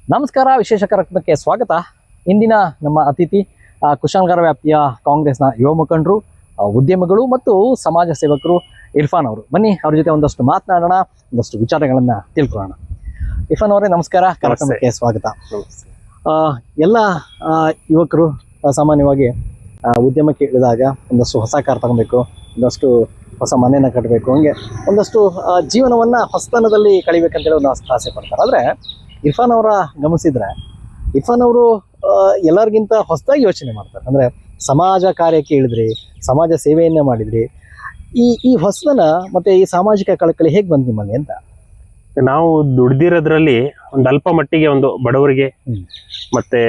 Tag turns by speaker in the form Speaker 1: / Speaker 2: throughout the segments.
Speaker 1: ನಮಸ್ಕಾರ, ವಿಶೇಷ ಕಾರ್ಯಕ್ರಮಕ್ಕೆ ಸ್ವಾಗತ. ಇಂದಿನ ನಮ್ಮ ಅತಿಥಿ ಕುಶಾಲನಗರ ವ್ಯಾಪ್ತಿಯ ಕಾಂಗ್ರೆಸ್ನ ಯುವ ಮುಖಂಡರು, ಉದ್ಯಮಿಗಳು ಮತ್ತು ಸಮಾಜ ಸೇವಕರು ಇರ್ಫಾನ್ ಅವರು. ಬನ್ನಿ ಅವ್ರ ಜೊತೆ ಒಂದಷ್ಟು ಮಾತನಾಡೋಣ, ಒಂದಷ್ಟು ವಿಚಾರಗಳನ್ನ ತಿಳ್ಕೊಳ್ಳೋಣ. ಇರ್ಫಾನ್ ಅವರೇ ನಮಸ್ಕಾರ, ಕಾರ್ಯಕ್ರಮಕ್ಕೆ ಸ್ವಾಗತ. ಎಲ್ಲ ಯುವಕರು ಸಾಮಾನ್ಯವಾಗಿ ಉದ್ಯಮಕ್ಕೆ ಇಳಿದಾಗ ಒಂದಷ್ಟು ಹೊಸ ಕಾರ್ ತಗೊಬೇಕು, ಒಂದಷ್ಟು ಹೊಸ ಮನೆಯನ್ನ ಕಟ್ಟಬೇಕು, ಹಂಗೆ ಒಂದಷ್ಟು ಜೀವನವನ್ನ ಹೊಸತನದಲ್ಲಿ ಕಳಿಬೇಕಂತೇಳಿ ಒಂದು ಆಸೆ ಪಡ್ತಾರೆ. ಆದರೆ ಇರ್ಫಾನ್ ಅವರ ಗಮನಿಸಿದ್ರೆ ಇರ್ಫಾನ್ ಅವರು ಎಲ್ಲರಿಗಿಂತ ಹೊಸದಾಗಿ ಯೋಚನೆ ಮಾಡ್ತಾರೆ. ಅಂದರೆ ಸಮಾಜ ಕಾರ್ಯಕ್ಕೆ ಇಳಿದ್ರಿ, ಸಮಾಜ ಸೇವೆಯನ್ನೇ ಮಾಡಿದ್ರಿ. ಈ ಹೊಸತನ ಮತ್ತೆ ಈ ಸಾಮಾಜಿಕ ಕಳಕಳಿ ಹೇಗೆ ಬಂತು ನಿಮ್ಮಲ್ಲಿ ಅಂತ?
Speaker 2: ನಾವು ದುಡ್ದಿರೋದ್ರಲ್ಲಿ ಒಂದು ಅಲ್ಪ ಮಟ್ಟಿಗೆ ಒಂದು ಬಡವರಿಗೆ ಮತ್ತೆ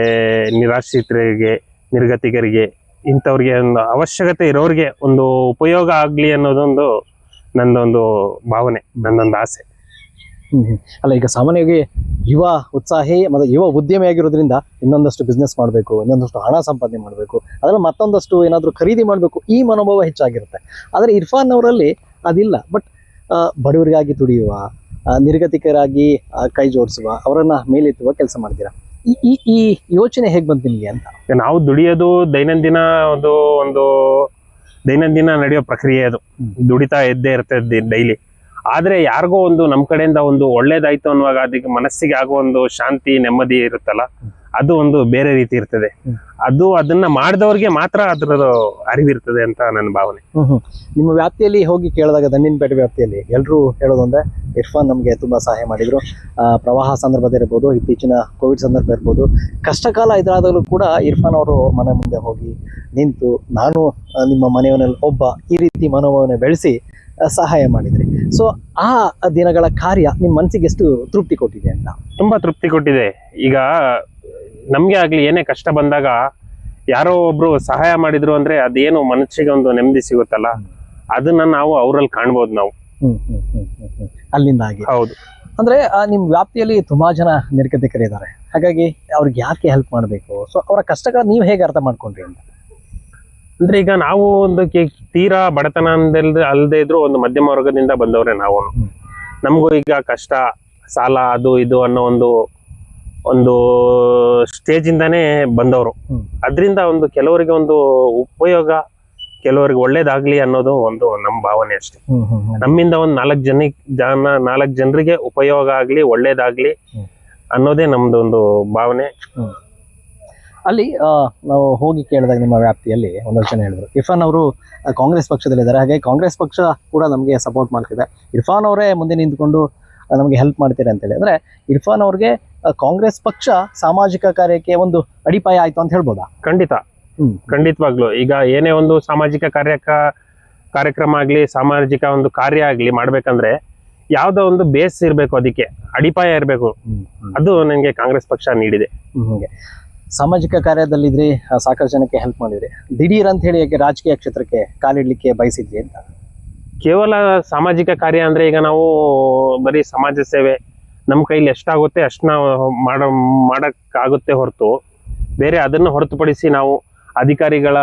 Speaker 2: ನಿರಾಶ್ರಿತರಿಗೆ, ನಿರ್ಗತಿಕರಿಗೆ, ಇಂಥವ್ರಿಗೆ ಒಂದು ಅವಶ್ಯಕತೆ ಇರೋರಿಗೆ ಒಂದು ಉಪಯೋಗ ಆಗ್ಲಿ ಅನ್ನೋದೊಂದು ನನ್ನೊಂದು ಭಾವನೆ, ನನ್ನೊಂದು ಆಸೆ.
Speaker 1: ಅಲ್ಲ, ಈಗ ಸಾಮಾನ್ಯವಾಗಿ ಯುವ ಉತ್ಸಾಹಿ ಮತ್ತು ಯುವ ಉದ್ಯಮಿ ಆಗಿರೋದ್ರಿಂದ ಇನ್ನೊಂದಷ್ಟು ಬಿಸ್ನೆಸ್ ಮಾಡಬೇಕು, ಇನ್ನೊಂದಷ್ಟು ಹಣ ಸಂಪಾದನೆ ಮಾಡಬೇಕು, ಅದರಲ್ಲಿ ಮತ್ತೊಂದಷ್ಟು ಏನಾದರೂ ಖರೀದಿ ಮಾಡಬೇಕು, ಈ ಮನೋಭಾವ ಹೆಚ್ಚಾಗಿರುತ್ತೆ. ಆದರೆ ಇರ್ಫಾನ್ ಅವರಲ್ಲಿ ಅದಿಲ್ಲ. ಬಟ್ ಬಡವರಿಗಾಗಿ ದುಡಿಯುವ, ನಿರ್ಗತಿಕರಾಗಿ ಕೈ ಜೋಡಿಸುವ, ಅವರನ್ನ ಮೇಲೆತ್ತುವ ಕೆಲಸ ಮಾಡ್ತೀರಾ. ಈ ಯೋಚನೆ ಹೇಗೆ ಬಂತು ನಿಮಗೆ ಅಂತ?
Speaker 2: ನಾವು ದುಡಿಯೋದು ದೈನಂದಿನ ಒಂದು ದೈನಂದಿನ ನಡೆಯೋ ಪ್ರಕ್ರಿಯೆ. ಅದು ದುಡಿತಾ ಇದ್ದೇ ಇರ್ತದೆ ಡೈಲಿ. ಆದ್ರೆ ಯಾರಿಗೋ ಒಂದು ನಮ್ಮ ಕಡೆಯಿಂದ ಒಂದು ಒಳ್ಳೇದಾಯ್ತು ಅನ್ನುವಾಗ ಅದಕ್ಕೆ ಮನಸ್ಸಿಗೆ ಆಗೋ ಒಂದು ಶಾಂತಿ, ನೆಮ್ಮದಿ ಇರುತ್ತಲ್ಲ, ಅದು ಒಂದು ಬೇರೆ ರೀತಿ ಇರ್ತದೆ. ಅದನ್ನ ಮಾಡಿದವ್ರಿಗೆ ಮಾತ್ರ ಅದ್ರದ್ದು ಅರಿವಿರ್ತದೆ ಅಂತ ನನ್ನ ಭಾವನೆ.
Speaker 1: ನಿಮ್ಮ ವ್ಯಾಪ್ತಿಯಲ್ಲಿ ಹೋಗಿ ಕೇಳಿದಾಗ, ದಂಡಿನಪೇಟೆ ವ್ಯಾಪ್ತಿಯಲ್ಲಿ ಎಲ್ಲರೂ ಹೇಳೋದು ಅಂದ್ರೆ ಇರ್ಫಾನ್ ನಮಗೆ ತುಂಬಾ ಸಹಾಯ ಮಾಡಿದ್ರು. ಪ್ರವಾಹ ಸಂದರ್ಭದ ಇರ್ಬೋದು, ಇತ್ತೀಚಿನ ಕೋವಿಡ್ ಸಂದರ್ಭ ಇರ್ಬೋದು, ಕಷ್ಟಕಾಲ ಎದುರಾದಾಗಲೂ ಕೂಡ ಇರ್ಫಾನ್ ಅವರು ಮನೆ ಮುಂದೆ ಹೋಗಿ ನಿಂತು, ನಾನು ನಿಮ್ಮ ಮನೆಯವನಲ್ಲಿ ಒಬ್ಬ, ಈ ರೀತಿ ಮನೋಭಾವನೆ ಬೆಳೆಸಿ ಸಹಾಯ ಮಾಡಿದ್ರಿ. ಸೊ ಆ ದಿನಗಳ ಕಾರ್ಯ ನಿಮ್ಮ ಮನಸ್ಸಿಗೆ ಎಷ್ಟು ತೃಪ್ತಿ ಕೊಟ್ಟಿದೆ ಅಂತ?
Speaker 2: ತುಂಬಾ ತೃಪ್ತಿ ಕೊಟ್ಟಿದೆ. ಈಗ ನಮ್ಗೆ ಆಗ್ಲಿ ಏನೇ ಕಷ್ಟ ಬಂದಾಗ ಯಾರೋ ಒಬ್ರು ಸಹಾಯ ಮಾಡಿದ್ರು ಅಂದ್ರೆ ಅದೇನು ಮನಸ್ಸಿಗೆ ಒಂದು ನೆಮ್ಮದಿ ಸಿಗುತ್ತಲ್ಲ, ಅದನ್ನ ನಾವು ಅವರಲ್ಲಿ ಕಾಣ್ಬೋದು ನಾವು.
Speaker 1: ಅಲ್ಲಿಂದ ಆಗಿ.
Speaker 2: ಹೌದು.
Speaker 1: ಅಂದ್ರೆ ನಿಮ್ ವ್ಯಾಪ್ತಿಯಲ್ಲಿ ತುಂಬಾ ಜನ ನಿರ್ಗತಿಕರಿದ್ದಾರೆ, ಹಾಗಾಗಿ ಅವ್ರಿಗೆ ಯಾಕೆ ಹೆಲ್ಪ್ ಮಾಡಬೇಕು? ಸೊ ಅವರ ಕಷ್ಟಗಳ ನೀವು ಹೇಗೆ ಅರ್ಥ ಮಾಡ್ಕೊಂಡ್ರಿ ಅಂತ?
Speaker 2: ಅಂದ್ರೆ ಈಗ ನಾವು ಒಂದು ತೀರಾ ಬಡತನ ಅಲ್ಲದೆ ಇದ್ರು ಒಂದು ಮಧ್ಯಮ ವರ್ಗದಿಂದ ಬಂದವ್ರೆ ನಾವು. ನಮಗೂ ಈಗ ಕಷ್ಟ, ಸಾಲ, ಅದು ಇದು ಅನ್ನೋ ಒಂದು ಸ್ಟೇಜ್ ಇಂದಾನೇ ಬಂದವರು. ಅದರಿಂದ ಒಂದು ಕೆಲವರಿಗೆ ಒಂದು ಉಪಯೋಗ, ಕೆಲವರಿಗೆ ಒಳ್ಳೇದಾಗ್ಲಿ ಅನ್ನೋದು ಒಂದು ನಮ್ಮ ಭಾವನೆ ಅಷ್ಟೇ. ನಮ್ಮಿಂದ ಒಂದು 4 ಜನರಿಗೆ ಉಪಯೋಗ ಆಗ್ಲಿ, ಒಳ್ಳೇದಾಗ್ಲಿ ಅನ್ನೋದೇ ನಮ್ದು ಒಂದು ಭಾವನೆ.
Speaker 1: ಅಲ್ಲಿ ನಾವು ಹೋಗಿ ಕೇಳಿದಾಗ ನಿಮ್ಮ ವ್ಯಾಪ್ತಿಯಲ್ಲಿ ಒಂದಷ್ಟು ಜನ ಹೇಳಿದ್ರು ಇರ್ಫಾನ್ ಅವರು ಕಾಂಗ್ರೆಸ್ ಪಕ್ಷದಲ್ಲಿದ್ದಾರೆ, ಹಾಗಾಗಿ ಕಾಂಗ್ರೆಸ್ ಪಕ್ಷ ಕೂಡ ನಮಗೆ ಸಪೋರ್ಟ್ ಮಾಡ್ತಿದೆ, ಇರ್ಫಾನ್ ಅವರೇ ಮುಂದೆ ನಿಂತ್ಕೊಂಡು ನಮಗೆ ಹೆಲ್ಪ್ ಮಾಡ್ತೀರಿ ಅಂತೇಳಿ. ಅಂದ್ರೆ ಇರ್ಫಾನ್ ಅವ್ರಿಗೆ ಕಾಂಗ್ರೆಸ್ ಪಕ್ಷ ಸಾಮಾಜಿಕ ಕಾರ್ಯಕ್ಕೆ ಒಂದು ಅಡಿಪಾಯ ಆಯ್ತು ಅಂತ ಹೇಳ್ಬೋದಾ?
Speaker 2: ಖಂಡಿತವಾಗ್ಲು. ಈಗ ಏನೇ ಒಂದು ಸಾಮಾಜಿಕ ಕಾರ್ಯಕ್ರಮ ಆಗ್ಲಿ, ಸಾಮಾಜಿಕ ಒಂದು ಕಾರ್ಯ ಆಗ್ಲಿ ಮಾಡ್ಬೇಕಂದ್ರೆ ಯಾವ್ದೋ ಒಂದು ಬೇಸ್ ಇರ್ಬೇಕು, ಅದಕ್ಕೆ ಅಡಿಪಾಯ ಇರ್ಬೇಕು. ಅದು ನನಗೆ ಕಾಂಗ್ರೆಸ್ ಪಕ್ಷ ನೀಡಿದೆ.
Speaker 1: ಸಾಮಾಜಿಕ ಕಾರ್ಯದಲ್ಲಿದ್ರಿ, ಸಾಕಷ್ಟು ಜನಕ್ಕೆ ಹೆಲ್ಪ್ ಮಾಡಿದ್ರಿ. ದಿಢೀರ್ ಅಂತ ಹೇಳಿ ಯಾಕೆ ರಾಜಕೀಯ ಕ್ಷೇತ್ರಕ್ಕೆ ಕಾಲಿಡ್ಲಿಕ್ಕೆ ಬಯಸಿದ್ರಿ ಅಂತ?
Speaker 2: ಕೇವಲ ಸಾಮಾಜಿಕ ಕಾರ್ಯ ಅಂದ್ರೆ ಈಗ ನಾವು ಬರೀ ಸಮಾಜ ಸೇವೆ ನಮ್ಮ ಕೈಲಿ ಎಷ್ಟಾಗುತ್ತೆ ಅಷ್ಟು ನಾವು ಮಾಡಕ್ಕಾಗುತ್ತೆ ಹೊರತು, ಬೇರೆ ಅದನ್ನು ಹೊರತುಪಡಿಸಿ ನಾವು ಅಧಿಕಾರಿಗಳ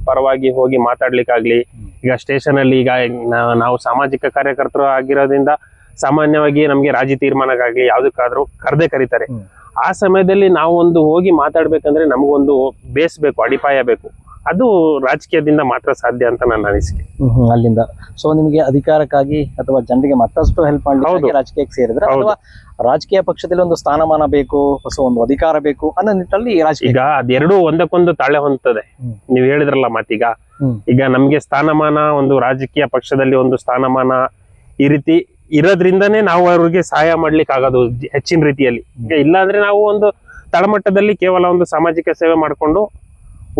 Speaker 2: ಪರವಾಗಿ ಹೋಗಿ ಮಾತಾಡ್ಲಿಕ್ಕಾಗ್ಲಿ, ಈಗ ಸ್ಟೇಷನ್ ಅಲ್ಲಿ ಈಗ ನಾವು ಸಾಮಾಜಿಕ ಕಾರ್ಯಕರ್ತರು ಆಗಿರೋದ್ರಿಂದ ಸಾಮಾನ್ಯವಾಗಿ ನಮ್ಗೆ ರಾಜಿ ತೀರ್ಮಾನಕ್ಕಾಗ್ಲಿ ಯಾವ್ದಕ್ಕಾದ್ರೂ ಕರೀತಾರೆ. ಆ ಸಮಯದಲ್ಲಿ ನಾವು ಒಂದು ಹೋಗಿ ಮಾತಾಡ್ಬೇಕಂದ್ರೆ ನಮಗೊಂದು ಬೇಸ್ ಬೇಕು, ಅಡಿಪಾಯ ಬೇಕು. ಅದು ರಾಜಕೀಯದಿಂದ ಮಾತ್ರ ಸಾಧ್ಯ ಅಂತ ನನ್ನ ಅನಿಸಿಕೆ.
Speaker 1: ಅಲ್ಲಿಂದ ಸೊ ನಿಮಗೆ ಅಧಿಕಾರಕ್ಕಾಗಿ ಅಥವಾ ಜನರಿಗೆ ಮತ್ತಷ್ಟು ಹೆಲ್ಪ್ ಮಾಡ್ಲಿಕ್ಕೆ ರಾಜಕೀಯಕ್ಕೆ ಸೇರಿದ್ರೆ, ಅಥವಾ ರಾಜಕೀಯ ಪಕ್ಷದಲ್ಲಿ ಒಂದು ಸ್ಥಾನಮಾನ ಬೇಕು, ಹೊಸ ಒಂದು ಅಧಿಕಾರ ಬೇಕು ಅನ್ನೋ ನಿಟ್ಟಲ್ಲಿ ರಾಜಕೀಯ. ಈಗ
Speaker 2: ಅದೆರಡೂ ಒಂದಕ್ಕೊಂದು ತಾಳೆ ಹೊಂದುತ್ತದೆ. ನೀವ್ ಹೇಳಿದ್ರಲ್ಲ ಮಾತೀಗ, ಈಗ ನಮ್ಗೆ ಸ್ಥಾನಮಾನ, ಒಂದು ರಾಜಕೀಯ ಪಕ್ಷದಲ್ಲಿ ಒಂದು ಸ್ಥಾನಮಾನ, ಈ ರೀತಿ ಇರೋದ್ರಿಂದನೇ ನಾವು ಅವ್ರಿಗೆ ಸಹಾಯ ಮಾಡ್ಲಿಕ್ಕೆ ಆಗೋದು ಹೆಚ್ಚಿನ ರೀತಿಯಲ್ಲಿ. ಈಗ ಇಲ್ಲಾಂದ್ರೆ ನಾವು ಒಂದು ತಳಮಟ್ಟದಲ್ಲಿ ಕೇವಲ ಒಂದು ಸಾಮಾಜಿಕ ಸೇವೆ ಮಾಡ್ಕೊಂಡು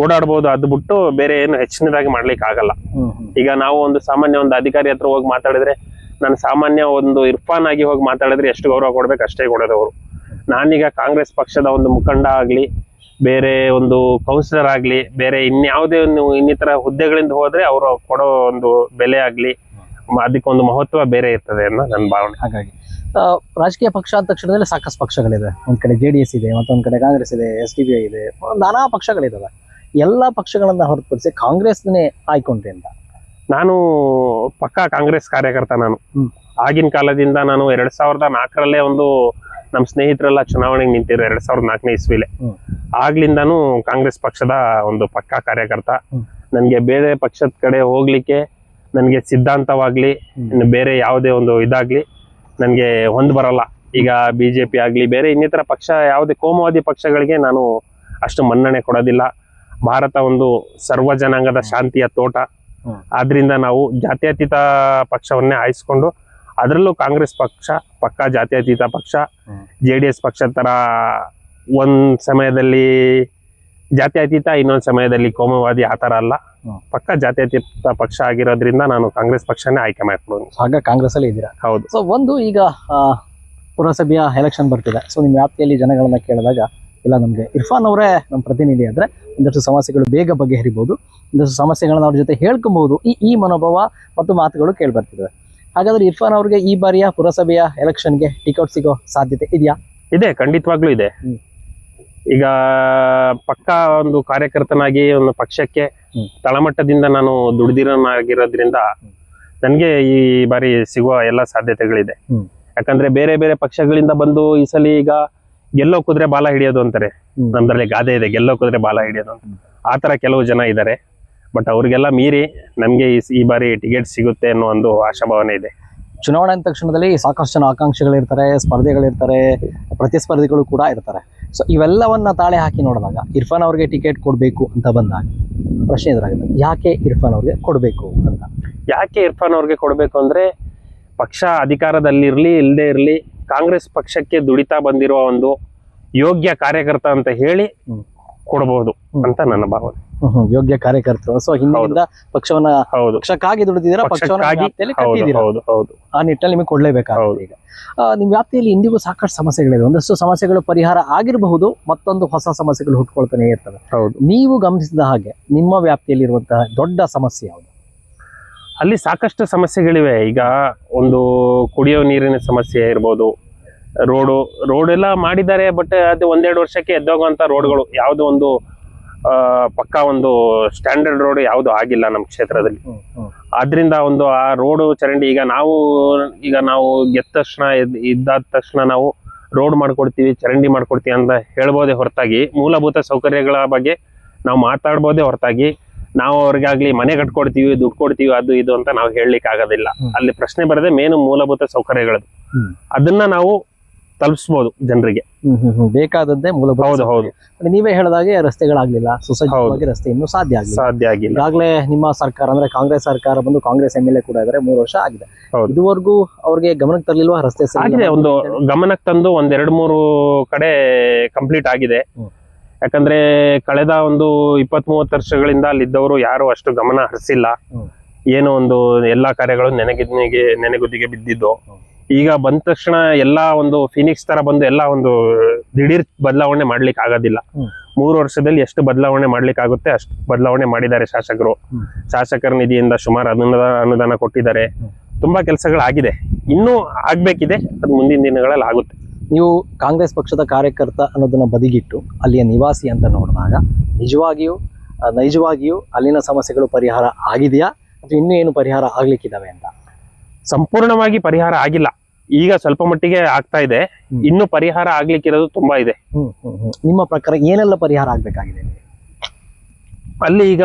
Speaker 2: ಓಡಾಡ್ಬೋದು, ಅದು ಬಿಟ್ಟು ಬೇರೆ ಏನು ಹೆಚ್ಚಿನದಾಗಿ ಮಾಡ್ಲಿಕ್ಕೆ ಆಗಲ್ಲ. ಈಗ ನಾವು ಒಂದು ಸಾಮಾನ್ಯ ಒಂದು ಅಧಿಕಾರಿ ಹತ್ರ ಹೋಗಿ ಮಾತಾಡಿದ್ರೆ, ನಾನು ಸಾಮಾನ್ಯ ಒಂದು ಇರ್ಫಾನ್ ಆಗಿ ಹೋಗಿ ಮಾತಾಡಿದ್ರೆ ಎಷ್ಟು ಗೌರವ ಕೊಡ್ಬೇಕು ಅಷ್ಟೇ ಕೊಡೋದವರು. ನಾನೀಗ ಕಾಂಗ್ರೆಸ್ ಪಕ್ಷದ ಒಂದು ಮುಖಂಡ ಆಗ್ಲಿ, ಬೇರೆ ಒಂದು ಕೌನ್ಸಿಲರ್ ಆಗ್ಲಿ, ಬೇರೆ ಇನ್ಯಾವುದೇ ಇನ್ನಿತರ ಹುದ್ದೆಗಳಿಂದ ಹೋದ್ರೆ ಅವರು ಕೊಡೋ ಒಂದು ಬೆಲೆ ಆಗ್ಲಿ, ಅದಕ್ಕೊಂದು ಮಹತ್ವ ಬೇರೆ ಇರ್ತದೆ ಅನ್ನೋ ನನ್ನ ಭಾವನೆ.
Speaker 1: ಹಾಗಾಗಿ ರಾಜಕೀಯ ಪಕ್ಷ ಅಂತ ತಕ್ಷಣದಲ್ಲಿ ಸಾಕಷ್ಟು ಪಕ್ಷಗಳಿದೆ. ಒಂದ್ ಕಡೆ JDS ಇದೆ, ಮತ್ತೊಂದ್ ಕಡೆ ಕಾಂಗ್ರೆಸ್ ಇದೆ, SDPI ಇದೆ, ನಾನಾ ಪಕ್ಷಗಳಿದಾವೆ. ಎಲ್ಲಾ ಪಕ್ಷಗಳನ್ನ ಹೊರತುಪಡಿಸಿ ಕಾಂಗ್ರೆಸ್ನೇ ಆಯ್ಕೊಂಡ್ರಿ ಅಂತ?
Speaker 2: ನಾನು ಪಕ್ಕಾ ಕಾಂಗ್ರೆಸ್ ಕಾರ್ಯಕರ್ತ. ನಾನು ಆಗಿನ ಕಾಲದಿಂದ ನಾನು 2004ರಲ್ಲೇ ಒಂದು ನಮ್ಮ ಸ್ನೇಹಿತರೆಲ್ಲ ಚುನಾವಣೆಗೆ ನಿಂತಿರೋ 2004ನೇ ಇಸ್ವಿಲೆ. ಆಗ್ಲಿಂದಾನು ಕಾಂಗ್ರೆಸ್ ಪಕ್ಷದ ಒಂದು ಪಕ್ಕಾ ಕಾರ್ಯಕರ್ತ. ನನ್ಗೆ ಬೇರೆ ಪಕ್ಷದ ಕಡೆ ಹೋಗ್ಲಿಕ್ಕೆ ನನ್ಗೆ ಸಿದ್ಧಾಂತವಾಗ್ಲಿ ಇನ್ನು ಬೇರೆ ಯಾವುದೇ ಒಂದು ಇದಾಗ್ಲಿ ನನ್ಗೆ ಹೊಂದ್ ಬರಲ್ಲ. ಈಗ ಬಿಜೆಪಿ ಆಗ್ಲಿ ಬೇರೆ ಇನ್ನಿತರ ಪಕ್ಷ ಯಾವುದೇ ಕೋಮುವಾದಿ ಪಕ್ಷಗಳಿಗೆ ನಾನು ಅಷ್ಟು ಮನ್ನಣೆ ಕೊಡೋದಿಲ್ಲ. ಭಾರತ ಒಂದು ಸರ್ವ ಜನಾಂಗದ ಶಾಂತಿಯ ತೋಟ. ಆದ್ರಿಂದ ನಾವು ಜಾತ್ಯತೀತ ಪಕ್ಷವನ್ನೇ ಆಯ್ಸ್ಕೊಂಡು, ಅದರಲ್ಲೂ ಕಾಂಗ್ರೆಸ್ ಪಕ್ಷ ಪಕ್ಕಾ ಜಾತ್ಯತೀತ ಪಕ್ಷ. JDS ಪಕ್ಷದ ತರ ಒಂದ್ ಸಮಯದಲ್ಲಿ ಜಾತ್ಯತೀತ, ಇನ್ನೊಂದ್ ಸಮಯದಲ್ಲಿ ಕೋಮುವಾದಿ, ಆ ತರ ಅಲ್ಲ. ಪಕ್ಕಾ ಜಾತ್ಯತೀತ ಪಕ್ಷ ಆಗಿರೋದ್ರಿಂದ ನಾನು ಕಾಂಗ್ರೆಸ್ ಪಕ್ಷನೇ ಆಯ್ಕೆ ಮಾಡ್ಕೊಂಡು.
Speaker 1: ಆಗ ಕಾಂಗ್ರೆಸ್ ಅಲ್ಲಿ ಇದ್ದೀರಾ?
Speaker 2: ಹೌದು.
Speaker 1: ಸೊ ಒಂದು ಈಗ ಪುರಸಭೆಯ ಎಲೆಕ್ಷನ್ ಬರ್ತಿದೆ. ಸೊ ನಿಮ್ಮ ವ್ಯಾಪ್ತಿಯಲ್ಲಿ ಜನಗಳನ್ನ ಕೇಳಿದಾಗ ಇಲ್ಲ ನಮ್ಗೆ ಇರ್ಫಾನ್ ಅವರೇ ನಮ್ಮ ಪ್ರತಿನಿಧಿ ಆದ್ರೆ ಒಂದಷ್ಟು ಸಮಸ್ಯೆಗಳು ಬೇಗ ಬಗೆಹರಿಬಹುದು, ಒಂದಷ್ಟು ಸಮಸ್ಯೆಗಳನ್ನ ಅವ್ರ ಜೊತೆ ಹೇಳ್ಕೊಬಹುದು, ಈ ಮನೋಭಾವ ಮತ್ತು ಮಾತುಗಳು ಕೇಳಿ ಬರ್ತಿದ್ವಿ. ಹಾಗಾದ್ರೆ ಇರ್ಫಾನ್ ಅವ್ರಿಗೆ ಈ ಬಾರಿಯ ಪುರಸಭೆಯ ಎಲೆಕ್ಷನ್ಗೆ ಟಿಕೆಟ್ ಸಿಗೋ ಸಾಧ್ಯತೆ ಇದೆಯಾ?
Speaker 2: ಇದೆ, ಖಂಡಿತವಾಗ್ಲೂ ಇದೆ. ಈಗ ಪಕ್ಕಾ ಒಂದು ಕಾರ್ಯಕರ್ತನಾಗಿ ಒಂದು ಪಕ್ಷಕ್ಕೆ ತಳಮಟ್ಟದಿಂದ ನಾನು ದುಡಿದಿರೋನಾಗಿರೋದ್ರಿಂದ ನನ್ಗೆ ಈ ಬಾರಿ ಸಿಗುವ ಎಲ್ಲ ಸಾಧ್ಯತೆಗಳಿದೆ. ಯಾಕಂದ್ರೆ ಬೇರೆ ಬೇರೆ ಪಕ್ಷಗಳಿಂದ ಬಂದು ಈ ಸಲ ಈಗ ಗೆಲ್ಲೋ ಕುದುರೆ ಬಾಲ ಹಿಡಿಯೋದು ಅಂತಾರೆ, ನಮ್ದ್ರಲ್ಲಿ ಗಾದೆ ಇದೆ, ಗೆಲ್ಲೋ ಕುದುರೆ ಬಾಲ ಹಿಡಿಯೋದು ಅಂತ. ಆ ತರ ಕೆಲವು ಜನ ಇದ್ದಾರೆ. ಬಟ್ ಅವ್ರಿಗೆಲ್ಲ ಮೀರಿ ನಮ್ಗೆ ಈ ಬಾರಿ ಟಿಕೆಟ್ ಸಿಗುತ್ತೆ ಅನ್ನೋ ಒಂದು ಆಶಾಭಾವನೆ ಇದೆ.
Speaker 1: ಚುನಾವಣೆ ಅಂದ ತಕ್ಷಣದಲ್ಲಿ ಸಾಕಷ್ಟು ಜನ ಆಕಾಂಕ್ಷಿಗಳಿರ್ತಾರೆ, ಸ್ಪರ್ಧೆಗಳಿರ್ತಾರೆ, ಪ್ರತಿಸ್ಪರ್ಧಿಗಳು ಕೂಡ ಇರ್ತಾರೆ. ಸೊ ಇವೆಲ್ಲವನ್ನ ತಾಳೆ ಹಾಕಿ ನೋಡಿದಾಗ ಇರ್ಫಾನ್ ಅವ್ರಿಗೆ ಟಿಕೆಟ್ ಕೊಡಬೇಕು ಅಂತ ಬಂದಾಗ ಪ್ರಶ್ನೆ ಎದುರಾಗುತ್ತೆ, ಯಾಕೆ ಇರ್ಫಾನ್ ಅವ್ರಿಗೆ ಕೊಡಬೇಕು ಅಂತ?
Speaker 2: ಯಾಕೆ ಇರ್ಫಾನ್ ಅವ್ರಿಗೆ ಕೊಡಬೇಕು ಅಂದ್ರೆ, ಪಕ್ಷ ಅಧಿಕಾರದಲ್ಲಿರ್ಲಿ ಇಲ್ಲದೆ ಇರ್ಲಿ ಕಾಂಗ್ರೆಸ್ ಪಕ್ಷಕ್ಕೆ ದುಡಿತಾ ಬಂದಿರುವ ಒಂದು ಯೋಗ್ಯ ಕಾರ್ಯಕರ್ತ ಅಂತ ಹೇಳಿ ಕೊಡಬಹುದು ಅಂತ ನನ್ನ ಭಾವನೆ.
Speaker 1: ಯೋಗ್ಯ ಕಾರ್ಯಕರ್ತರು. ಸೊ ಹಿಂದಿನಿಂದ ಪಕ್ಷವನ್ನ ಪಕ್ಷಕ್ಕಾಗಿ ದುಡಿದಿದ್ದೀರಾ, ಆ ನಿಟ್ಟಲ್ಲಿ ನಿಮಗೆ ಕೊಡ್ಲೇಬೇಕಾಗುತ್ತೆ. ಈಗ ನಿಮ್ ವ್ಯಾಪ್ತಿಯಲ್ಲಿ ಇಂದಿಗೂ ಸಾಕಷ್ಟು ಸಮಸ್ಯೆಗಳಿದೆ. ಒಂದಷ್ಟು ಸಮಸ್ಯೆಗಳು ಪರಿಹಾರ ಆಗಿರಬಹುದು, ಮತ್ತೊಂದು ಹೊಸ ಸಮಸ್ಯೆಗಳು ಹುಟ್ಕೊಳ್ತಾನೆ ಇರ್ತವೆ. ನೀವು ಗಮನಿಸಿದ ಹಾಗೆ ನಿಮ್ಮ ವ್ಯಾಪ್ತಿಯಲ್ಲಿ ಇರುವಂತಹ ದೊಡ್ಡ ಸಮಸ್ಯೆ ಯಾವುದು?
Speaker 2: ಅಲ್ಲಿ ಸಾಕಷ್ಟು ಸಮಸ್ಯೆಗಳಿವೆ. ಈಗ ಒಂದು ಕುಡಿಯೋ ನೀರಿನ ಸಮಸ್ಯೆ ಇರ್ಬೋದು, ರೋಡ್ ಎಲ್ಲ ಮಾಡಿದ್ದಾರೆ, ಬಟ್ ಅದು 1-2 ವರ್ಷಕ್ಕೆ ಎದ್ದೋಗುವಂತ ರೋಡ್ಗಳು ಯಾವ್ದು ಒಂದು ಪಕ್ಕಾ ಒಂದು ಸ್ಟ್ಯಾಂಡರ್ಡ್ ರೋಡ್ ಯಾವ್ದು ಆಗಿಲ್ಲ ನಮ್ಮ ಕ್ಷೇತ್ರದಲ್ಲಿ. ಆದ್ರಿಂದ ಒಂದು ಆ ರೋಡು ಚರಂಡಿ ಈಗ ನಾವು ಗೆದ್ದ ತಕ್ಷಣ ಇದ್ದಾದ ತಕ್ಷಣ ನಾವು ರೋಡ್ ಮಾಡ್ಕೊಡ್ತೀವಿ, ಚರಂಡಿ ಮಾಡ್ಕೊಡ್ತೀವಿ ಅಂತ ಹೇಳ್ಬೋದೇ ಹೊರತಾಗಿ, ಮೂಲಭೂತ ಸೌಕರ್ಯಗಳ ಬಗ್ಗೆ ನಾವು ಮಾತಾಡ್ಬೋದೇ ಹೊರತಾಗಿ, ನಾವು ಅವ್ರಿಗಾಗ್ಲಿ ಮನೆ ಕಟ್ಕೊಡ್ತೀವಿ, ದುಡ್ಡು ಕೊಡ್ತೀವಿ, ಅದು ಇದು ಅಂತ ನಾವು ಹೇಳಲಿಕ್ಕೆ ಆಗೋದಿಲ್ಲ. ಅಲ್ಲಿ ಪ್ರಶ್ನೆ ಬರದೆ ಮೇನು ಮೂಲಭೂತ ಸೌಕರ್ಯಗಳದ್ದು, ಅದನ್ನ ನಾವು ತಲುಪಿಸಬಹುದು ಜನರಿಗೆ.
Speaker 1: ಬೇಕಾದದ್ದೇ ಮೂಲಭೂತ. ಹೌದು. ನೀವೇ ಹೇಳಿದಾಗೆ ರಸ್ತೆಗಳಾಗ್ಲಿಲ್ಲ, ಸುಸಜ್ಜಿತವಾಗಿ ರಸ್ತೆ ಇನ್ನೂ ಸಾಧ್ಯ ಆಗಿಲ್ಲ. ಈಗಾಗಲೇ ನಿಮ್ಮ ಸರ್ಕಾರ ಅಂದ್ರೆ ಕಾಂಗ್ರೆಸ್ ಸರ್ಕಾರ ಬಂದು ಕಾಂಗ್ರೆಸ್ MLA ಕೂಡ ಇದ್ದಾರೆ, 3 ವರ್ಷ ಆಗಿದೆ. ಇದುವರೆಗೂ ಅವ್ರಿಗೆ ಗಮನಕ್ಕೆ ತರಲಿಲ್ವಾ ರಸ್ತೆ?
Speaker 2: ಒಂದು ಗಮನಕ್ಕೆ ತಂದು 1-2-3 ಕಡೆ ಕಂಪ್ಲೀಟ್ ಆಗಿದೆ. ಯಾಕಂದ್ರೆ ಕಳೆದ ಒಂದು 20-30 ವರ್ಷಗಳಿಂದ ಅಲ್ಲಿದ್ದವರು ಯಾರು ಅಷ್ಟು ಗಮನ ಹರಿಸಿಲ್ಲ. ಏನೋ ಒಂದು ಎಲ್ಲಾ ಕಾರ್ಯಗಳು ನೆನೆಗುದಿಗೆ ಬಿದ್ದಿದ್ದು. ಈಗ ಬಂದ ತಕ್ಷಣ ಎಲ್ಲಾ ಒಂದು ಫಿನಿಕ್ಸ್ ತರ ಬಂದು ಎಲ್ಲಾ ಒಂದು ದಿಢೀರ್ ಬದಲಾವಣೆ ಮಾಡ್ಲಿಕ್ಕೆ ಆಗೋದಿಲ್ಲ. 3 ವರ್ಷದಲ್ಲಿ ಎಷ್ಟು ಬದಲಾವಣೆ ಮಾಡ್ಲಿಕ್ಕೆ ಆಗುತ್ತೆ ಅಷ್ಟು ಬದಲಾವಣೆ ಮಾಡಿದ್ದಾರೆ ಶಾಸಕರು. ಶಾಸಕರ ನಿಧಿಯಿಂದ ಸುಮಾರು ಅನುದಾನ ಕೊಟ್ಟಿದ್ದಾರೆ. ತುಂಬಾ ಕೆಲಸಗಳಾಗಿದೆ, ಇನ್ನೂ ಆಗ್ಬೇಕಿದೆ, ಅದು ಮುಂದಿನ ದಿನಗಳಲ್ಲಿ ಆಗುತ್ತೆ.
Speaker 1: ನೀವು ಕಾಂಗ್ರೆಸ್ ಪಕ್ಷದ ಕಾರ್ಯಕರ್ತ ಅನ್ನೋದನ್ನ ಬದಿಗಿಟ್ಟು ಅಲ್ಲಿಯ ನಿವಾಸಿ ಅಂತ ನೋಡಿದಾಗ ನೈಜವಾಗಿಯೂ ಅಲ್ಲಿನ ಸಮಸ್ಯೆಗಳು ಪರಿಹಾರ ಆಗಿದೆಯಾ ಅಥವಾ ಇನ್ನೂ ಏನು ಪರಿಹಾರ ಆಗ್ಲಿಕ್ಕಿದಾವೆ ಅಂತ?
Speaker 2: ಸಂಪೂರ್ಣವಾಗಿ ಪರಿಹಾರ ಆಗಿಲ್ಲ, ಈಗ ಸ್ವಲ್ಪ ಮಟ್ಟಿಗೆ ಆಗ್ತಾ ಇದೆ. ಇನ್ನು ಪರಿಹಾರ ಆಗ್ಲಿಕ್ಕಿರೋದು ತುಂಬಾ ಇದೆ.
Speaker 1: ನಿಮ್ಮ ಪ್ರಕಾರ ಏನೆಲ್ಲ ಪರಿಹಾರ ಆಗ್ಬೇಕಾಗಿದೆ
Speaker 2: ಅಲ್ಲಿ? ಈಗ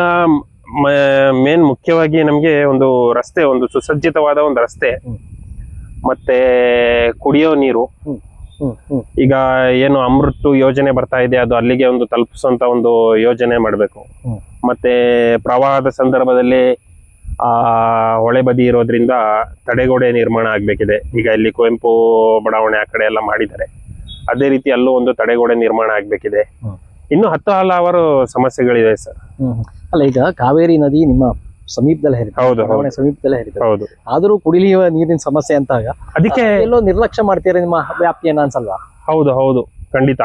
Speaker 2: ಮೇನ್ ಮುಖ್ಯವಾಗಿ ನಮ್ಗೆ ಒಂದು ರಸ್ತೆ, ಒಂದು ಸುಸಜ್ಜಿತವಾದ ಒಂದು ರಸ್ತೆ, ಮತ್ತೆ ಕುಡಿಯೋ ನೀರು. ಈಗ ಏನು ಅಮೃತ್ ಯೋಜನೆ ಬರ್ತಾ ಇದೆ, ಅದು ಅಲ್ಲಿಗೆ ಒಂದು ತಲುಪಿಸುವಂತ ಒಂದು ಯೋಜನೆ ಮಾಡ್ಬೇಕು. ಮತ್ತೆ ಪ್ರವಾಹದ ಸಂದರ್ಭದಲ್ಲಿ ಹೊಳೆ ಬದಿ ಇರೋದ್ರಿಂದ ತಡೆಗೋಡೆ ನಿರ್ಮಾಣ ಆಗ್ಬೇಕಿದೆ. ಈಗ ಇಲ್ಲಿ ಕುವೆಂಪು ಬಡಾವಣೆ ಆ ಕಡೆ ಎಲ್ಲ ಮಾಡಿದ್ದಾರೆ, ಅದೇ ರೀತಿ ಅಲ್ಲೂ ಒಂದು ತಡೆಗೋಡೆ ನಿರ್ಮಾಣ ಆಗ್ಬೇಕಿದೆ. ಇನ್ನು ಹಲವಾರು ಸಮಸ್ಯೆಗಳಿವೆ ಸರ್.
Speaker 1: ಅಲ್ಲ, ಈಗ ಕಾವೇರಿ ನದಿ ನಿಮ್ಮ ಸಮೀಪದಲ್ಲೇ ಹರಿಯುತ್ತೆ, ಸಮೀಪದಲ್ಲೇ ಹರಿಯುತ್ತೆ.
Speaker 2: ಹೌದು.
Speaker 1: ಆದ್ರೂ ಕುಡಿಯುವ ನೀರಿನ ಸಮಸ್ಯೆ ಅಂತಾಗ ಅದಕ್ಕೆ ಎಲ್ಲೋ ನಿರ್ಲಕ್ಷ್ಯ ಮಾಡ್ತೀರಾ ನಿಮ್ಮ ವ್ಯಾಪ್ತಿಯನ್ನ ಅನ್ಸಲ್ವಾ?
Speaker 2: ಹೌದು, ಖಂಡಿತ.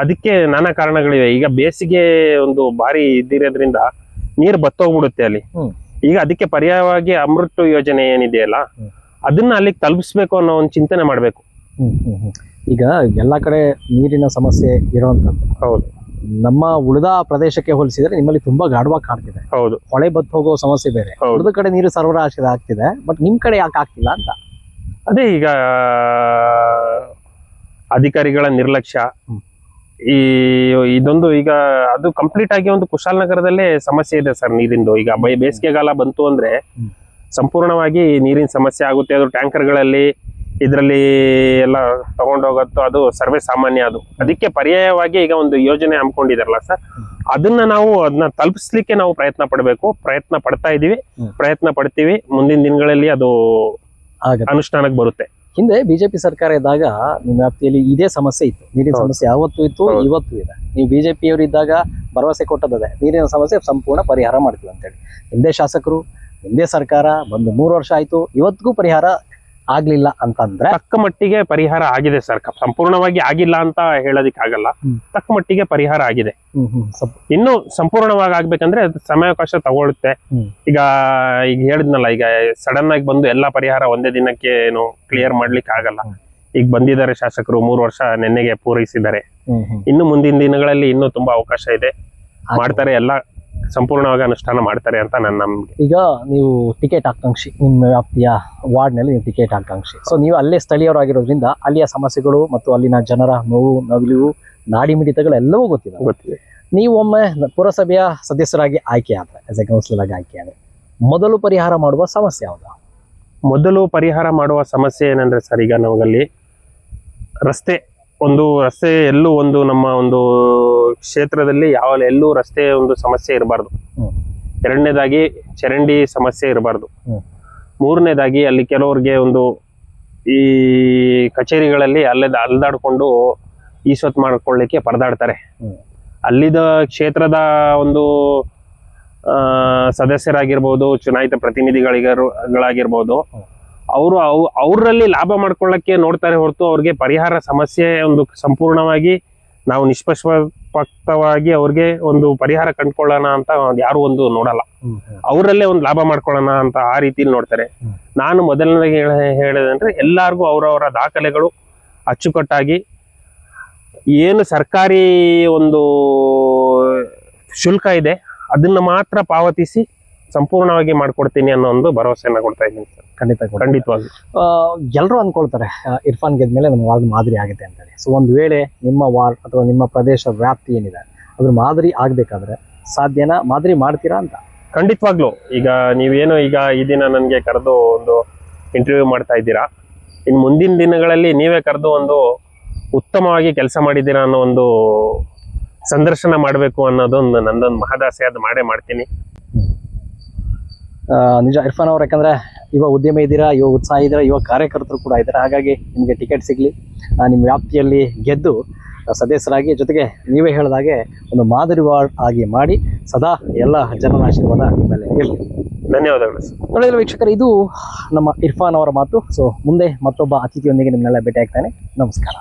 Speaker 2: ಅದಕ್ಕೆ ನಾನಾ ಕಾರಣಗಳಿವೆ. ಈಗ ಬೇಸಿಗೆ ಒಂದು ಬಾರಿ ಇದ್ದಿರೋದ್ರಿಂದ ನೀರು ಬತ್ತೋಗ್ಬಿಡುತ್ತೆ ಅಲ್ಲಿ. ಈಗ ಅದಕ್ಕೆ ಪರ್ಯಾಯವಾಗಿ ಅಮೃತ್ ಯೋಜನೆ ಏನಿದೆಯಲ್ಲ, ಅದನ್ನ ಅಲ್ಲಿಗೆ ತಲುಪಿಸ್ಬೇಕು ಅನ್ನೋ ಒಂದು ಚಿಂತನೆ ಮಾಡ್ಬೇಕು.
Speaker 1: ಈಗ ಎಲ್ಲಾ ಕಡೆ ನೀರಿನ ಸಮಸ್ಯೆ ಇರುವಂತದ್ದು.
Speaker 2: ಹೌದು.
Speaker 1: ನಮ್ಮ ಉಳಿದ ಪ್ರದೇಶಕ್ಕೆ ಹೋಲಿಸಿದ್ರೆ ನಿಮ್ಮಲ್ಲಿ ತುಂಬಾ ಗಾಢವಾಗಿ ಕಾಣ್ತಿದೆ.
Speaker 2: ಹೌದು.
Speaker 1: ಹೊಳೆ ಬತ್ತು ಹೋಗೋ ಸಮಸ್ಯೆ ಬೇರೆ, ಉಳಿದ ಕಡೆ ನೀರು ಸರಬರಾಜು ಆಗ್ತಿದೆ, ಬಟ್ ನಿಮ್ ಕಡೆ ಯಾಕೆ ಆಗ್ತಿಲ್ಲ ಅಂತ?
Speaker 2: ಅದೇ ಈಗ ಅಧಿಕಾರಿಗಳ ನಿರ್ಲಕ್ಷ್ಯ, ಈ ಇದೊಂದು ಈಗ ಅದು ಕಂಪ್ಲೀಟ್ ಆಗಿ ಒಂದು ಕುಶಾಲನಗರದಲ್ಲೇ ಸಮಸ್ಯೆ ಇದೆ ಸರ್ ನೀರಿಂದು. ಈಗ ಬೇಸಿಗೆಗಾಲ ಬಂತು ಅಂದ್ರೆ ಸಂಪೂರ್ಣವಾಗಿ ನೀರಿನ ಸಮಸ್ಯೆ ಆಗುತ್ತೆ. ಅದು ಟ್ಯಾಂಕರ್ಗಳಲ್ಲಿ ಇದರಲ್ಲಿ ಎಲ್ಲ ತಗೊಂಡೋಗತ್ತೋ ಅದು ಸರ್ವೇ ಸಾಮಾನ್ಯ. ಅದು ಅದಕ್ಕೆ ಪರ್ಯಾಯವಾಗಿ ಈಗ ಒಂದು ಯೋಜನೆ ಹಮ್ಮಿಕೊಂಡಿದಾರಲ್ಲ ಸರ್, ಅದನ್ನ ತಲುಪಿಸ್ಲಿಕ್ಕೆ ನಾವು ಪ್ರಯತ್ನ ಪಡ್ತಾ ಇದೀವಿ, ಪ್ರಯತ್ನ ಪಡ್ತೀವಿ. ಮುಂದಿನ ದಿನಗಳಲ್ಲಿ ಅದು ಅನುಷ್ಠಾನಕ್ಕೆ ಬರುತ್ತೆ.
Speaker 1: ಹಿಂದೆ ಬಿಜೆಪಿ ಸರ್ಕಾರ ಇದ್ದಾಗ ನಿಮ್ಮ ವ್ಯಾಪ್ತಿಯಲ್ಲಿ ಇದೇ ಸಮಸ್ಯೆ ಇತ್ತು, ನೀರಿನ ಸಮಸ್ಯೆ ಯಾವತ್ತೂ ಇತ್ತು, ಇವತ್ತು ಇದೆ. ನೀವು ಬಿಜೆಪಿಯವರು ಇದ್ದಾಗ ಭರವಸೆ ಕೊಟ್ಟದೆ ನೀರಿನ ಸಮಸ್ಯೆ ಸಂಪೂರ್ಣ ಪರಿಹಾರ ಮಾಡ್ತೀವಿ ಅಂತೇಳಿ. ಹಿಂದೆ ಶಾಸಕರು, ಹಿಂದೆ ಸರ್ಕಾರ ಬಂದು 3 ವರ್ಷ ಆಯ್ತು, ಇವತ್ತಿಗೂ ಪರಿಹಾರ ಆಗ್ಲಿಲ್ಲ ಅಂತಂದ್ರೆ
Speaker 2: ತಕ್ಕ ಮಟ್ಟಿಗೆ ಪರಿಹಾರ ಆಗಿದೆ ಸರ್. ಸಂಪೂರ್ಣವಾಗಿ ಆಗಿಲ್ಲ ಅಂತ ಹೇಳೋದಿಕ್ ಆಗಲ್ಲ, ತಕ್ಕ ಮಟ್ಟಿಗೆ ಪರಿಹಾರ ಆಗಿದೆ. ಇನ್ನು ಸಂಪೂರ್ಣವಾಗಿ ಆಗ್ಬೇಕಂದ್ರೆ ಅದು ಸಮಯಾವಕಾಶ ತಗೊಳುತ್ತೆ. ಈಗ ಹೇಳಿದ್ನಲ್ಲ, ಈಗ ಸಡನ್ ಆಗಿ ಬಂದು ಎಲ್ಲಾ ಪರಿಹಾರ ಒಂದೇ ದಿನಕ್ಕೆ ಏನು ಕ್ಲಿಯರ್ ಮಾಡ್ಲಿಕ್ಕೆ ಆಗಲ್ಲ. ಈಗ ಬಂದಿದ್ದಾರೆ ಶಾಸಕರು, 3 ವರ್ಷ ನೆನ್ನೆಗೆ ಪೂರೈಸಿದ್ದಾರೆ. ಇನ್ನು ಮುಂದಿನ ದಿನಗಳಲ್ಲಿ ಇನ್ನೂ ತುಂಬಾ ಅವಕಾಶ ಇದೆ, ಮಾಡ್ತಾರೆ, ಎಲ್ಲ ಸಂಪೂರ್ಣವಾಗಿ ಅನುಷ್ಠಾನ ಮಾಡ್ತಾರೆ ಅಂತ ನನ್ನ ನಂಬಿಕೆ.
Speaker 1: ಈಗ ನೀವು ಟಿಕೆಟ್ ಆಕಾಂಕ್ಷಿ, ನಿಮ್ಮ ವ್ಯಾಪ್ತಿಯ ವಾರ್ಡ್ ನಲ್ಲಿ ನೀವು ಟಿಕೆಟ್ ಆಕಾಂಕ್ಷಿ. ಸೊ ನೀವು ಅಲ್ಲೇ ಸ್ಥಳೀಯರಾಗಿರೋದ್ರಿಂದ ಅಲ್ಲಿಯ ಸಮಸ್ಯೆಗಳು ಮತ್ತು ಅಲ್ಲಿನ ಜನರ ನೋವು, ನವಿಲು, ನಾಡಿ ಮಿಡಿತಗಳು ಎಲ್ಲವೂ ಗೊತ್ತಿದೆ. ನೀವು ಒಮ್ಮೆ ಪುರಸಭೆಯ ಸದಸ್ಯರಾಗಿ ಆಯ್ಕೆ ಆದ್ರೆ, ಆಸ್ ಎ ಕೌನ್ಸಿಲರ್ ಆಗಿ ಆಯ್ಕೆ ಆದ್ರೆ, ಮೊದಲು ಪರಿಹಾರ ಮಾಡುವ ಸಮಸ್ಯೆ ಯಾವುದು?
Speaker 2: ಮೊದಲು ಪರಿಹಾರ ಮಾಡುವ ಸಮಸ್ಯೆ ಏನಂದ್ರೆ ಸರ್, ಈಗ ನಮಗಲ್ಲಿ ರಸ್ತೆ ಎಲ್ಲೂ ಒಂದು ನಮ್ಮ ಒಂದು ಕ್ಷೇತ್ರದಲ್ಲಿ ಎಲ್ಲೂ ರಸ್ತೆ ಒಂದು ಸಮಸ್ಯೆ ಇರಬಾರ್ದು. ಎರಡನೇದಾಗಿ ಚರಂಡಿ ಸಮಸ್ಯೆ ಇರಬಾರ್ದು. ಮೂರನೇದಾಗಿ ಅಲ್ಲಿ ಕೆಲವ್ರಿಗೆ ಒಂದು ಈ ಕಚೇರಿಗಳಲ್ಲಿ ಅಲ್ದಾಡ್ಕೊಂಡು ಈಸ್ವತ್ ಮಾಡ್ಕೊಳ್ಳಿಕ್ಕೆ ಪರದಾಡ್ತಾರೆ. ಅಲ್ಲಿದ ಕ್ಷೇತ್ರದ ಒಂದು ಸದಸ್ಯರಾಗಿರ್ಬೋದು, ಚುನಾಯಿತ ಪ್ರತಿನಿಧಿಗಳಾಗಿರ್ಬೋದು, ಅವರಲ್ಲಿ ಲಾಭ ಮಾಡ್ಕೊಳ್ಳಕ್ಕೆ ನೋಡ್ತಾರೆ ಹೊರತು ಅವ್ರಿಗೆ ಪರಿಹಾರ ಸಮಸ್ಯೆ ಒಂದು ಸಂಪೂರ್ಣವಾಗಿ ನಾವು ನಿಷ್ಪಕ್ಷಪಾತವಾಗಿ ಅವ್ರಿಗೆ ಒಂದು ಪರಿಹಾರ ಕಂಡ್ಕೊಳ್ಳೋಣ ಅಂತ ಯಾರು ಒಂದು ನೋಡಲ್ಲ. ಅವರಲ್ಲೇ ಒಂದು ಲಾಭ ಮಾಡ್ಕೊಳ್ಳೋಣ ಅಂತ ಆ ರೀತಿಲಿ ನೋಡ್ತಾರೆ. ನಾನು ಮೊದಲನೇದಾಗಿ ಹೇಳೋದಂದ್ರೆ ಎಲ್ಲಾರ್ಗು ಅವರವರ ದಾಖಲೆಗಳು ಅಚ್ಚುಕಟ್ಟಾಗಿ, ಏನು ಸರ್ಕಾರಿ ಒಂದು ಶುಲ್ಕ ಇದೆ ಅದನ್ನ ಮಾತ್ರ ಪಾವತಿಸಿ ಸಂಪೂರ್ಣವಾಗಿ ಮಾಡ್ಕೊಡ್ತೀನಿ ಅನ್ನೋ ಒಂದು ಭರವಸೆಯನ್ನ ಕೊಡ್ತಾ ಇದ್ದೀನಿ ಸರ್. ಖಂಡಿತವಾಗಿ
Speaker 1: ಎಲ್ಲರೂ ಅನ್ಕೊಳ್ತಾರೆ ಇರ್ಫಾನ್ ಗೆದ್ಮೇಲೆ ನಮ್ಮ ವಾರ್ಡ್ ಮಾದರಿ ಆಗುತ್ತೆ ಅಂತೇಳಿ. ಸೊ ಒಂದು ವೇಳೆ ನಿಮ್ಮ ವಾರ್ಡ್ ಅಥವಾ ನಿಮ್ಮ ಪ್ರದೇಶ ವ್ಯಾಪ್ತಿ ಏನಿದೆ ಅದ್ರ ಮಾದರಿ ಆಗ್ಬೇಕಾದ್ರೆ ಸಾಧ್ಯನಾ? ಮಾದರಿ ಮಾಡ್ತೀರಾ ಅಂತ?
Speaker 2: ಖಂಡಿತವಾಗ್ಲು. ಈಗ ನೀವೇನು ಈಗ ಈ ದಿನ ನನಗೆ ಕರೆದು ಒಂದು ಇಂಟರ್ವ್ಯೂ ಮಾಡ್ತಾ ಇದ್ದೀರಾ, ಇನ್ನು ಮುಂದಿನ ದಿನಗಳಲ್ಲಿ ನೀವೇ ಕರೆದು ಒಂದು ಉತ್ತಮವಾಗಿ ಕೆಲಸ ಮಾಡಿದ್ದೀರಾ ಅನ್ನೋ ಒಂದು ಸಂದರ್ಶನ ಮಾಡಬೇಕು ಅನ್ನೋದೊಂದು ನಂದೊಂದು ಮಹದಾಸೆ. ಅದು ಮಾಡ್ತೀನಿ.
Speaker 1: ನಿಜ ಇರ್ಫಾನ್ ಅವ್ರು, ಯಾಕಂದ್ರೆ ಇವಾಗ ಉದ್ಯಮ ಇದ್ದೀರಾ, ಇವಾಗ ಉತ್ಸಾಹ ಇದ್ದೀರಾ, ಇವಾಗ ಕಾರ್ಯಕರ್ತರು ಕೂಡ ಇದ್ದಾರೆ. ಹಾಗಾಗಿ ನಿಮಗೆ ಟಿಕೆಟ್ ಸಿಗಲಿ, ನಿಮ್ಮ ವ್ಯಾಪ್ತಿಯಲ್ಲಿ ಗೆದ್ದು ಸದಸ್ಯರಾಗಿ, ಜೊತೆಗೆ ನೀವೇ ಹೇಳಿದಾಗೆ ಒಂದು ಮಾದರಿ ವಾರ್ಡ್ ಆಗಿ ಮಾಡಿ ಸದಾ ಎಲ್ಲ ಜನರ ಆಶೀರ್ವಾದ ಮೇಲೆ ಇರಲಿ.
Speaker 2: ಧನ್ಯವಾದಗಳು.
Speaker 1: ನೋಡಿದ್ರೆ ವೀಕ್ಷಕರು, ಇದು ನಮ್ಮ ಇರ್ಫಾನ್ ಅವರ ಮಾತು. ಸೊ ಮುಂದೆ ಮತ್ತೊಬ್ಬ ಅತಿಥಿಯೊಂದಿಗೆ ನಿಮ್ಮನ್ನೆಲ್ಲ ಭೇಟಿ ಆಗ್ತಾನೆ. ನಮಸ್ಕಾರ.